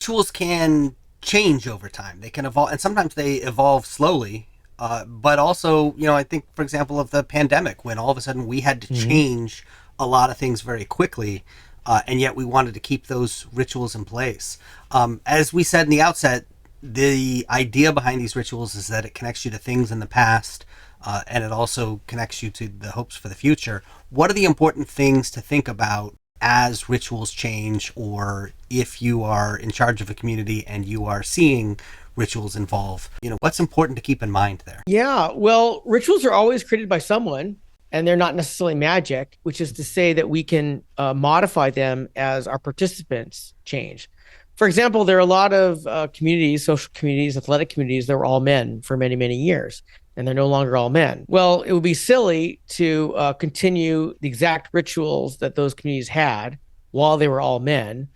Tools can change over time. They can evolve, and sometimes they evolve slowly. But also, I think, for example, of the pandemic, when all of a sudden we had to Hmm. change a lot of things very quickly, and yet we wanted to keep those rituals in place. As we said in the outset, the idea behind these rituals is that it connects you to things in the past, and it also connects you to the hopes for the future. What are the important things to think about as rituals change, or if you are in charge of a community and you are seeing rituals involve, what's important to keep in mind there? Yeah, well, rituals are always created by someone, and they're not necessarily magic, which is to say that we can modify them as our participants change. For example, there are a lot of communities, social communities, athletic communities that were all men for many, many years, and they're no longer all men. Well, it would be silly to continue the exact rituals that those communities had while they were all men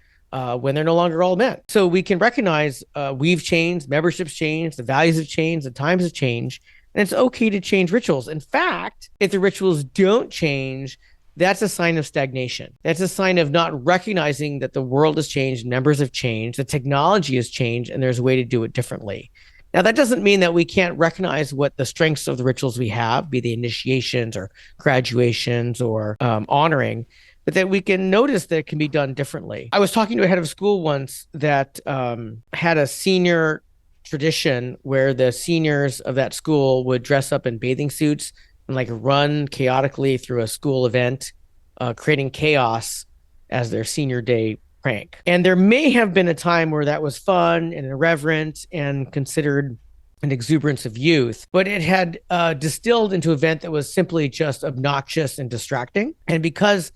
when they're no longer all men. So we can recognize we've changed, memberships changed, the values have changed, the times have changed, and it's okay to change rituals. In fact, if the rituals don't change, that's a sign of stagnation. That's a sign of not recognizing that the world has changed, numbers have changed, the technology has changed, and there's a way to do it differently. Now, that doesn't mean that we can't recognize what the strengths of the rituals we have, be they initiations or graduations or honoring, but that we can notice that it can be done differently. I was talking to a head of school once that had a senior tradition where the seniors of that school would dress up in bathing suits and like run chaotically through a school event, creating chaos as their senior day prank. And there may have been a time where that was fun and irreverent and considered an exuberance of youth, but it had distilled into an event that was simply just obnoxious and distracting. And because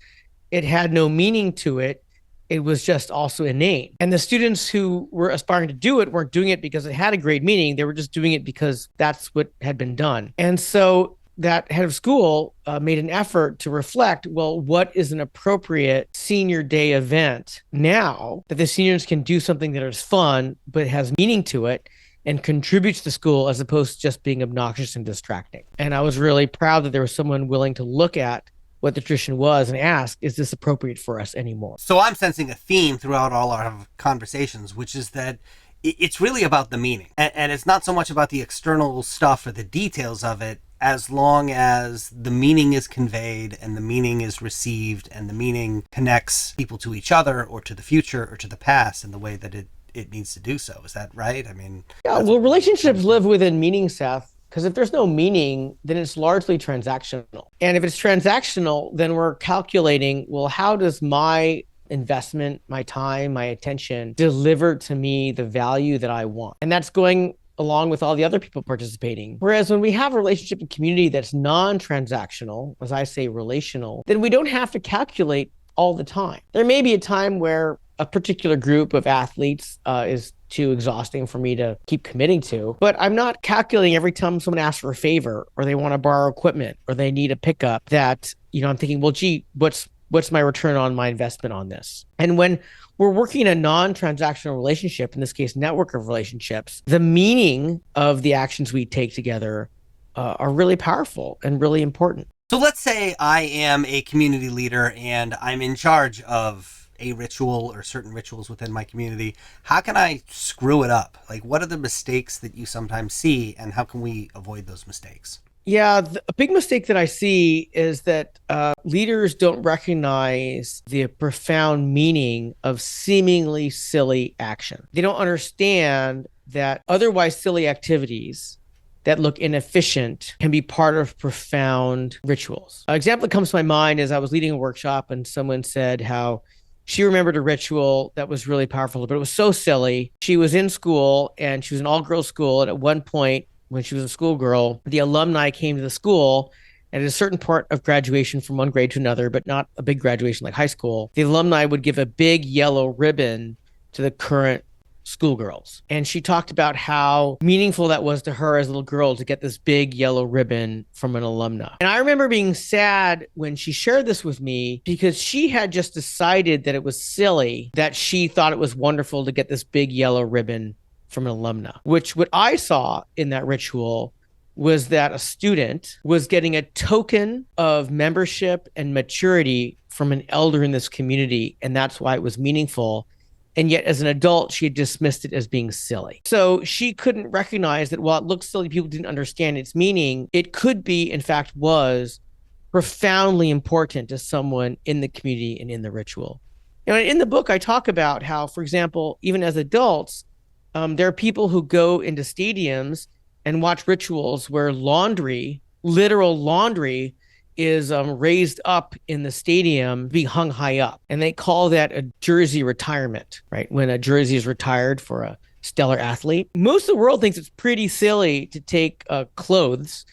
it had no meaning to it, it was just also inane. And the students who were aspiring to do it weren't doing it because it had a great meaning. They were just doing it because that's what had been done. And so that head of school made an effort to reflect, well, what is an appropriate senior day event now that the seniors can do something that is fun, but has meaning to it and contributes to school as opposed to just being obnoxious and distracting. And I was really proud that there was someone willing to look at what the tradition was and ask, is this appropriate for us anymore? So I'm sensing a theme throughout all our conversations, which is that it's really about the meaning. And it's not so much about the external stuff or the details of it, as long as the meaning is conveyed and the meaning is received and the meaning connects people to each other or to the future or to the past in the way that it needs to do so. Is that right? I mean, Yeah, well, relationships live within meaning, Seth, because if there's no meaning, then it's largely transactional. And if it's transactional, then we're calculating, well, how does my investment, my time, my attention deliver to me the value that I want? And that's going along with all the other people participating. Whereas when we have a relationship and community that's non-transactional, as I say, relational, then we don't have to calculate all the time. There may be a time where a particular group of athletes is too exhausting for me to keep committing to, but I'm not calculating every time someone asks for a favor or they want to borrow equipment or they need a pickup that, I'm thinking, well, gee, what's my return on my investment on this? And when we're working in a non-transactional relationship, in this case, network of relationships, the meaning of the actions we take together are really powerful and really important. so let's say I am a community leader and I'm in charge of a ritual or certain rituals within my community. How can I screw it up? Like, what are the mistakes that you sometimes see, and how can we avoid those mistakes? Yeah, a big mistake that I see is that leaders don't recognize the profound meaning of seemingly silly action. They don't understand that otherwise silly activities that look inefficient can be part of profound rituals. An example that comes to my mind is I was leading a workshop and someone said how she remembered a ritual that was really powerful, but it was so silly. She was in school and she was an all-girls school. And at one point, when she was a schoolgirl, the alumni came to the school. And at a certain part of graduation from one grade to another, but not a big graduation like high school, the alumni would give a big yellow ribbon to the current schoolgirls. And she talked about how meaningful that was to her as a little girl to get this big yellow ribbon from an alumna. And I remember being sad when she shared this with me because she had just decided that it was silly that she thought it was wonderful to get this big yellow ribbon from an alumna, which what I saw in that ritual was that a student was getting a token of membership and maturity from an elder in this community. And that's why it was meaningful. And yet, as an adult, she had dismissed it as being silly. So she couldn't recognize that while it looked silly, people didn't understand its meaning. It could be, in fact, was profoundly important to someone in the community and in the ritual. In the book, I talk about how, for example, even as adults, there are people who go into stadiums and watch rituals where laundry, literal laundry, is raised up in the stadium, be hung high up. And they call that a jersey retirement, right? When a jersey is retired for a stellar athlete. Most of the world thinks it's pretty silly to take clothes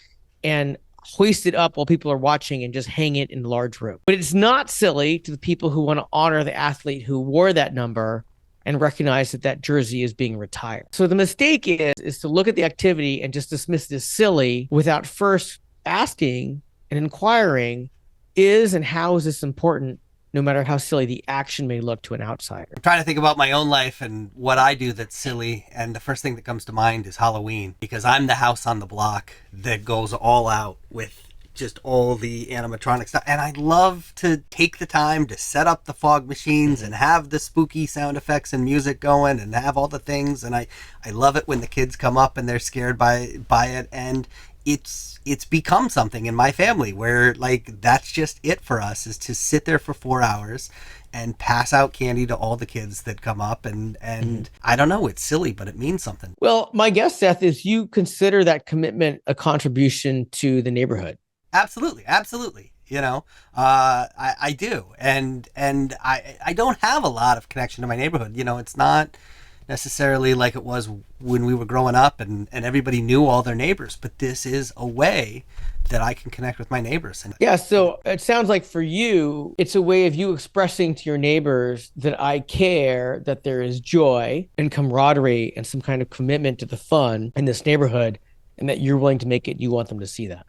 and hoist it up while people are watching and just hang it in a large room. But it's not silly to the people who want to honor the athlete who wore that number and recognize that that jersey is being retired. So the mistake is to look at the activity and just dismiss it as silly without first asking and inquiring, is and how is this important, no matter how silly the action may look to an outsider. I'm trying to think about my own life and what I do that's silly, and the first thing that comes to mind is Halloween, because I'm the house on the block that goes all out with just all the animatronic stuff. And I love to take the time to set up the fog machines and have the spooky sound effects and music going and have all the things. And I love it when the kids come up and they're scared by it. And it's become something in my family where, like, that's just it for us, is to sit there for 4 hours and pass out candy to all the kids that come up. And I don't know, it's silly, but it means something. Well, my guess, Seth, is you consider that commitment a contribution to the neighborhood. Absolutely. I do. And I don't have a lot of connection to my neighborhood. It's not necessarily like it was when we were growing up and everybody knew all their neighbors, but this is a way that I can connect with my neighbors. And yeah, so it sounds like for you, it's a way of you expressing to your neighbors that I care, that there is joy and camaraderie and some kind of commitment to the fun in this neighborhood, and that you're willing to make it, you want them to see that.